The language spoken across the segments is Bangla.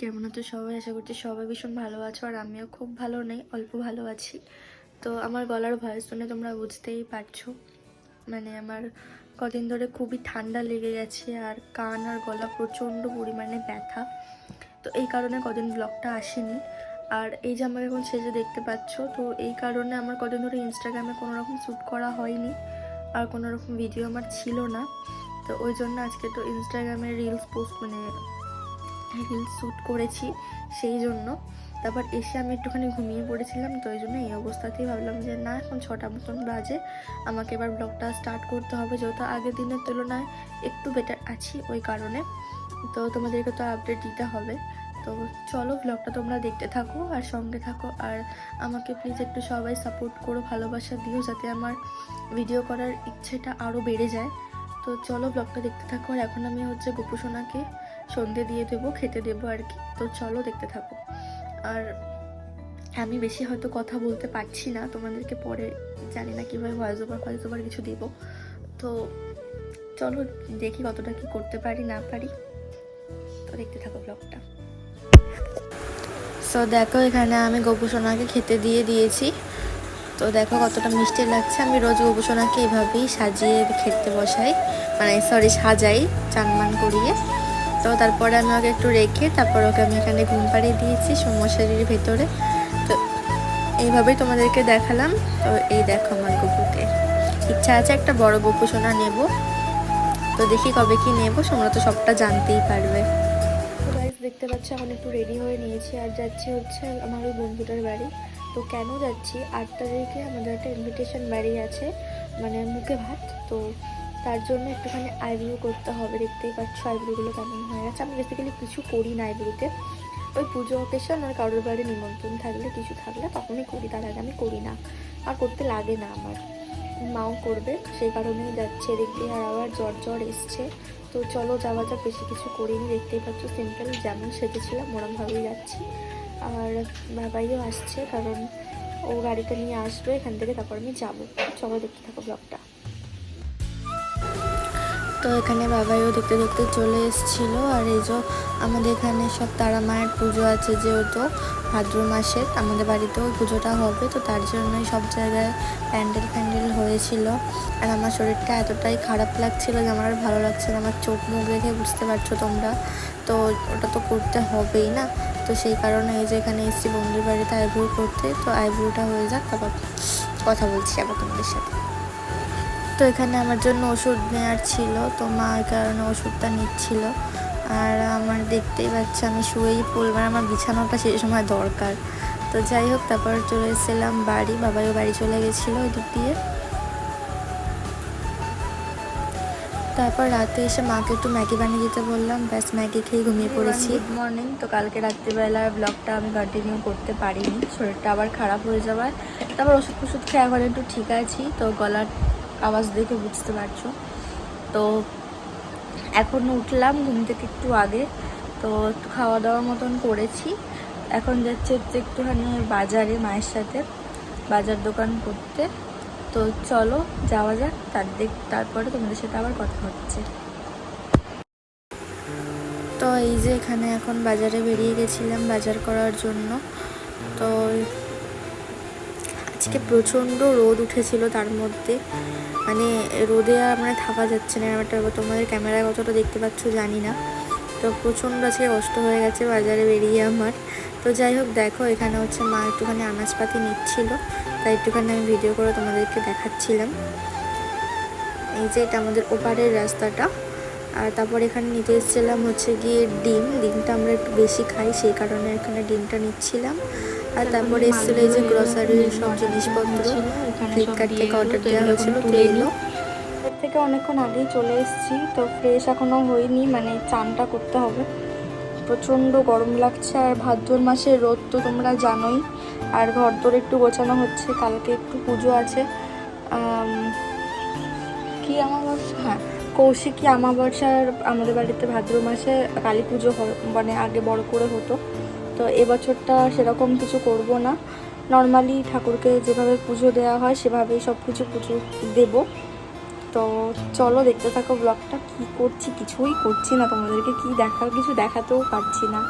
কেমন আছো সবাই? আশা করছি সবাই ভীষণ ভালো আছো, আর আমিও খুব ভালো নেই, অল্প ভালো আছি। তো আমার গলার ভয়েস শুনে তোমরা বুঝতেই পারছো, মানে আমার কদিন ধরে খুবই ঠান্ডা লেগে গেছে, আর কান আর গলা প্রচণ্ড পরিমাণে ব্যথা। তো এই কারণে কদিন ব্লগটা আসেনি। আর এই যে আমাকে এখন সেজে দেখতে পাচ্ছ, তো এই কারণে আমার কদিন ধরে ইনস্টাগ্রামে কোনো রকম শ্যুট করা হয়নি, আর কোনো রকম ভিডিও আমার ছিল না। তো ওই জন্য আজকে তো ইনস্টাগ্রামে রিলস পোস্ট রিলস শ্যুট করেছি সেই জন্য। তারপর এসে আমি একটুখানি ঘুমিয়ে পড়েছিলাম, তো ওই জন্য এই অবস্থাতেই ভাবলাম যে না, এখন 6টা মতন বাজে, আমাকে এবার ব্লগটা স্টার্ট করতে হবে, যেহেতু আগের দিনের তুলনায় একটু বেটার আছি ওই কারণে। তো তোমাদেরকে তো আপডেট দিতে হবে। তো চলো ব্লগটা তোমরা দেখতে থাকো আর সঙ্গে থাকো, আর আমাকে প্লিজ একটু সবাই সাপোর্ট করো, ভালোবাসা দিও, যাতে আমার ভিডিও করার ইচ্ছেটা আরও বেড়ে যায়। তো চলো ব্লগটা দেখতে থাকো। আর এখন আমি গোপুসোনাকে সন্ধে দিয়ে দেবো, খেতে দেবো আর কি। তো চলো দেখতে থাকো। আর আমি বেশি হয়তো কথা বলতে পারছি না, তোমাদেরকে পরে জানি না কীভাবে ভয়েস ওভার কিছু দেবো। তো চলো দেখি কতটা কি করতে পারি না পারি। তো দেখতে থাকো ব্লগটা। সো দেখো, এখানে আমি গোপুসোনাকে খেতে দিয়ে দিয়েছি। তো দেখো কতটা মিষ্টি লাগছে। আমি রোজ গোপুসোনাকে এভাবেই সাজিয়ে খেতে বসাই, মানে সাজাই চানমান করিয়ে। তো তারপরে আমি ওকে একটু রেখে তারপর ওকে আমি এখানে ঘুম পাড়িয়ে দিয়েছি মশারির ভেতরে। তো এইভাবেই তোমাদেরকে দেখালাম। তো এই দেখো আমার গপুকে, ইচ্ছা আছে একটা বড় গোপুসোনা নেব, তো দেখি কবে কি নেব, তোমরা তো সবটা জানতেই পারবে। তো গাইস দেখতে পাচ্ছি এখন একটু রেডি হয়ে নিয়েছি, আর যাচ্ছি আমার ওই বন্ধুটার বাড়ি। তো কেন যাচ্ছি, 8 তারিখে আমাদের একটা ইনভিটেশন বাড়ি আছে, মানে মুখে ভাত। তো তার জন্য একটুখানি আইব্রো করতে হবে, দেখতেই পাচ্ছ আইব্রোগুলো কেমন হয়ে গেছে। আমি বেসিক্যালি কিছু করি না আইব্রোতে, ওই পুজো অকেশন আর কারোর বাড়ি নিমন্ত্রণ থাকলে কিছু থাকলে তখনই করি, তার আগে আমি করি না, আর করতে লাগে না আমার। মাও করবে, সেই কারণেই যাচ্ছে দেখতে। আর আবার জ্বর এসছে। তো চলো যাওয়া যাক, বেশি কিছু করিনি, দেখতেই পাচ্ছ সিম্পল যেমন সেজেছিলাম ওরমভাবেই যাচ্ছি। আর বাবাইও আসছে, কারণ ও গাড়িটা নিয়ে আসবে এখান থেকে, তারপর আমি যাবো। চলো দেখতে থাকো ব্লগটা। তো এখানে বাবাইও দেখতে দেখতে চলে এসেছিল। আর এই যে আমাদের এখানে সব তারা মায়ের পুজো আছে, যেহেতু ভাদ্র মাসে আমাদের বাড়িতেও পুজোটা হবে, তো তার জন্যই সব জায়গায় প্যান্ডেল হয়েছিল। আর আমার শরীরটা এতটাই খারাপ লাগছিল যে আমার আর ভালো লাগছে না, আমার চোখ মুখ দেখে বুঝতে পারছো তোমরা। তো ওটা তো করতে হবেই না, তো সেই কারণে এই যে এখানে এসেছি বন্ধুর বাড়িতে আইব্রো করতে। তো আইব্রোটা হয়ে যাক, তারপর কথা বলছি আবার তোমাদের সাথে। তো এখানে আমার জন্য ওষুধ নেওয়ার ছিল, তো মা এই কারণে ওষুধটা নিচ্ছিল। আর আমার দেখতেই পাচ্ছি আমি শুয়েই পড়লাম, আমার বিছানাটা সেই সময় দরকার। তো যাই হোক, তারপর চলে এসেছিলাম বাড়ি, বাবাইও বাড়ি চলে গেছিলো ওই দিক দিয়ে। তারপর রাতে এসে মাকে একটু ম্যাগি বানিয়ে দিতে বললাম, ব্যাস ম্যাগি খেয়ে ঘুমিয়ে পড়েছি। Good morning. তো কালকে রাত্রিবেলার ব্লগটা আমি কন্টিনিউ করতে পারিনি, শরীরটা আবার খারাপ হয়ে যাওয়ার। তারপর ওষুধ খেয়ে এখন একটু ঠিক আছি, তো গলার আওয়াজ দেখে বুঝতে পারছো। তো এখন উঠলাম ঘুম থেকে একটু আগে, তো একটু খাওয়া দাওয়া মতন করেছি। এখন যাচ্ছে একটুখানি বাজারে মায়ের সাথে বাজার দোকান করতে। তো চলো যাওয়া যাক, তারপরে তোমাদের সাথে আবার কথা হচ্ছে। তো এই যে এখানে এখন বাজারে বেরিয়ে গেছিলাম বাজার করার জন্য। তো আজকে প্রচণ্ড রোদ উঠেছিল, তার মধ্যে মানে রোদে আর মানে থাকা যাচ্ছে না। একটা তোমাদের ক্যামেরায় কতটা দেখতে পাচ্ছ জানি না। তো প্রচণ্ড আজকে কষ্ট হয়ে গেছে বাজারে বেরিয়ে আমার। তো যাই হোক, দেখো এখানে মা একটুখানি আনাজপাতি নিচ্ছিল, তাই একটুখানি আমি ভিডিও করে তোমাদেরকে দেখাচ্ছিলাম। এই যে এটা আমাদের ওপারের রাস্তাটা। আর তারপর এখানে নিতে এসেছিলাম গিয়ে ডিমটা আমরা একটু বেশি খাই, সেই কারণে এখানে ডিমটা নিচ্ছিলাম। আর তারপরে এসেছিলো এই যে গ্রসারির সব জিনিসপত্র, ফ্লিপকার্ট থেকে অর্ডার দেওয়া হয়েছিল, তো এলো। এর থেকে অনেকক্ষণ আগেই চলে এসেছি, তো ফ্রেশ এখনও হয়নি, মানে চানটা করতে হবে। প্রচণ্ড গরম লাগছে, আর ভাদ্র মাসের রোদ তো তোমরা জানোই। আর ঘর তোর একটু গোছানো হচ্ছে, কালকে একটু পুজো আছে, কি আমাবস্যা, হ্যাঁ কৌশিকী আমাবস্যার আমাদের বাড়িতে ভাদ্র মাসে কালী পুজো মানে আগে বড় করে হতো। তো এবছরটা সেরকম কিছু করব না, নর্মালি ঠাকুরকে যেভাবে পুজো দেওয়া হয় সেভাবেই সব কিছু পুজো দেব। তো চলো দেখতে থাকো ব্লগটা। কি করছি, কিছুই করছি না, তোমাদেরকে কি কিছু দেখাতেও পারছি না।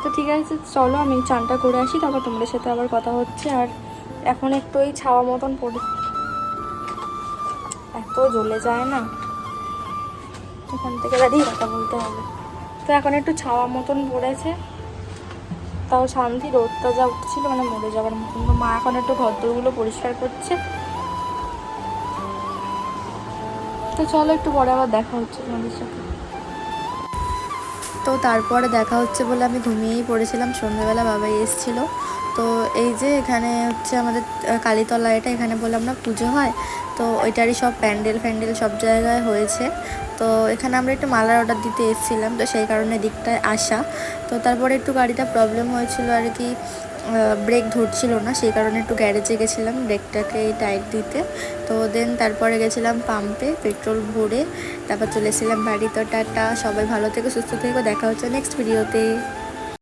তো ঠিক আছে, চলো আমি চানটা করে আসি, তারপর তোমাদের সাথে আবার কথা হচ্ছে। আর এখন একটু ওই ছাওয়া মতন পড়ে, এত জ্বলে যায় না, এখান থেকে দাঁড়িয়ে কথা বলতে হবে। তো এখন একটু ছাওয়া মতন পড়েছে, তাও শান্তি, রোদটা যা উঠছিল মানে মরে যাওয়ার মতন। তো মা এখন একটু ঘরদোরগুলো পরিষ্কার করছে। তো চলো একটু পরে আবার দেখা হচ্ছে তোমাদের সাথে। তো তারপরে দেখা হচ্ছে বলে আমি ঘুমিয়েই পড়েছিলাম। সন্ধ্যেবেলা বাবাই এসেছিলো। তো এই যে এখানে হচ্ছে আমাদের কালীতলা, এটা এখানে বলে আমরা পুজো হয়, তো ওইটারই সব প্যান্ডেল ফ্যান্ডেল সব জায়গায় হয়েছে। তো এখানে আমরা একটু মালার অর্ডার দিতে এসেছিলাম, তো সেই কারণে দিকটায় আসা। তো তারপরে একটু গাড়িটা প্রবলেম হয়েছিল আর কি, ব্রেক ধরছিল না, সেই কারণে একটু গ্যারেজে গেছিলাম ব্রেকটাকে টাইট দিতে। তো দেন তারপরে গেছিলাম পাম্পে পেট্রোল ভরে, তারপর চলে এসেছিলাম বাড়ি। তো টাটা, সবাই ভালো থেকো, সুস্থ থেকো, দেখা হচ্ছে নেক্সট ভিডিওতে।